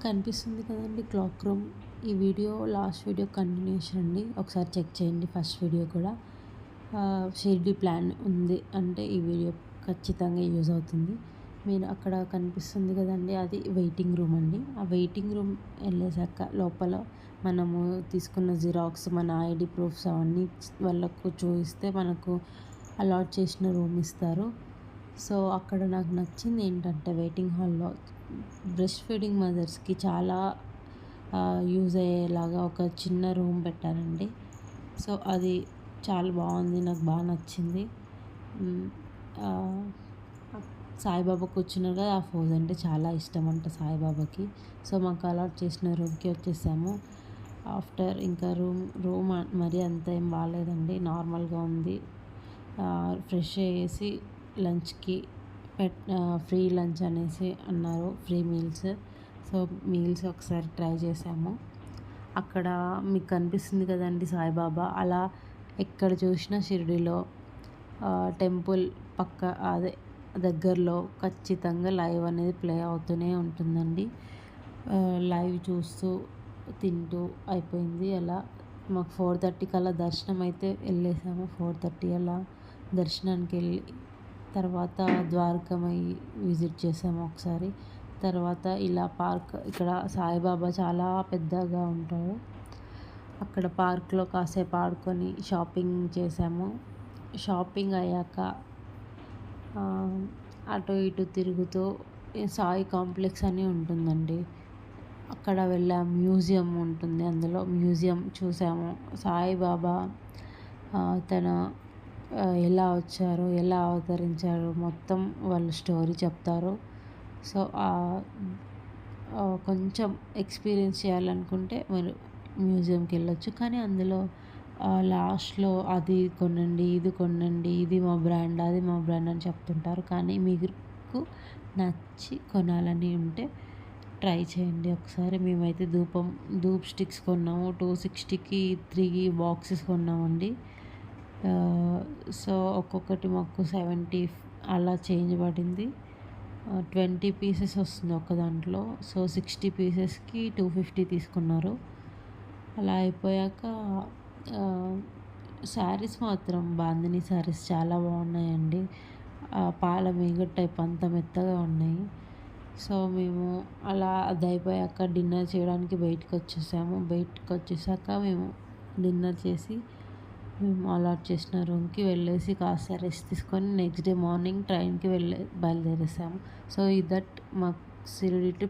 కనిపిస్తుంది కదండీ clock room. ఈ వీడియో లాస్ట్ వీడియో కంటిన్యూషన్ అండి. ఒకసారి చెక్ చేయండి ఫస్ట్ వీడియో కూడా. షిరిడి ప్లాన్ ఉంది అంటే ఈ వీడియో ఖచ్చితంగా యూజ్ అవుతుంది. మీరు అక్కడ కనిపిస్తుంది కదండీ, అది వెయిటింగ్ రూమ్ అండి. ఆ వెయిటింగ్ రూమ్ వెళ్ళేసాక లోపల మనము తీసుకున్న జిరాక్స్, మన ఐడి ప్రూఫ్స్ అవన్నీ వాళ్ళకు చూపిస్తే మనకు అలాట్ చేసిన రూమ్ ఇస్తారు. సో అక్కడ నాకు నచ్చింది ఏంటంటే వెయిటింగ్ హాల్లో బ్రెస్ట్ ఫీడింగ్ మదర్స్కి చాలా యూజ్ అయ్యేలాగా ఒక చిన్న రూమ్ పెట్టారండి. సో అది చాలా బాగుంది, నాకు బాగా నచ్చింది. సాయిబాబా కూర్చున్నారు కదా, ఆ ఫోజ్ అంటే చాలా ఇష్టం అంట సాయిబాబాకి. సో మాకు అలాట్ చేసిన రూమ్కి వచ్చేసాము. ఆఫ్టర్ ఇంకా రూమ్ మరీ అంత ఏం బాగాలేదండి, నార్మల్గా ఉంది. ఫ్రెష్ అయ్యేసి లంచ్కి ఫ్రీ లంచ్ అనేసి అన్నారు, ఫ్రీ మీల్స్. సో మీల్స్ ఒకసారి ట్రై చేసాము. అక్కడ మీకు కనిపిస్తుంది కదండి సాయిబాబా, అలా ఎక్కడ చూసినా షిరిడిలో టెంపుల్ పక్క అదే దగ్గరలో ఖచ్చితంగా లైవ్ అనేది ప్లే అవుతూనే ఉంటుందండి. లైవ్ చూస్తూ తింటూ అయిపోయింది. అలా మాకు 4:30 కల్లా దర్శనం అయితే వెళ్ళేసాము. 4:30 అలా దర్శనానికి వెళ్ళి తర్వాత ద్వారకమయి విజిట్ చేసాము ఒకసారి. తర్వాత ఇలా పార్క్, ఇక్కడ సాయిబాబా చాలా పెద్దగా ఉంటాడు. అక్కడ పార్క్లో కాసేపు ఆడుకొని షాపింగ్ చేసాము. షాపింగ్ అయ్యాక అటు ఇటు తిరుగుతూ సాయి కాంప్లెక్స్ అని ఉంటుందండి, అక్కడ వెళ్ళాం. మ్యూజియం ఉంటుంది, అందులో మ్యూజియం చూసాము. సాయిబాబా తన ఎలా వచ్చారు, ఎలా అవతరించారు మొత్తం వాళ్ళు స్టోరీ చెప్తారు. సో కొంచెం ఎక్స్పీరియన్స్ చేయాలనుకుంటే మీరు మ్యూజియంకి వెళ్ళొచ్చు. కానీ అందులో లాస్ట్లో అది కొనండి, ఇది కొనండి, ఇది మా బ్రాండ్, అది మా బ్రాండ్ అని చెప్తుంటారు. కానీ మీకు నచ్చి కొనాలని ఉంటే ట్రై చేయండి ఒకసారి. మేమైతే ధూప్ స్టిక్స్ కొన్నాము. 260కి 3 బాక్సెస్ కొన్నామండి. సో ఒక్కొక్కటి మాకు 70 అలా చేంజ్ పడింది. 20 పీసెస్ వస్తుంది ఒక దాంట్లో. సో 60 పీసెస్కి 250 తీసుకున్నారు. అలా అయిపోయాక శారీస్ మాత్రం బాందిని శారీస్ చాలా బాగున్నాయండి. పాల మీగడ టైప్ అంత మెత్తగా ఉన్నాయి. సో మేము అలా అది అయిపోయాక డిన్నర్ చేయడానికి బయటకు వచ్చేసాము. బయటకు వచ్చేసాక మేము డిన్నర్ చేసి మేము అలాట్ చేసిన రూమ్కి వెళ్ళేసి కాస్త రెస్ట్ తీసుకొని నెక్స్ట్ డే మార్నింగ్ ట్రైన్కి బయలుదేరేసాము. సో దట్ మా షిరిడి ట్రిప్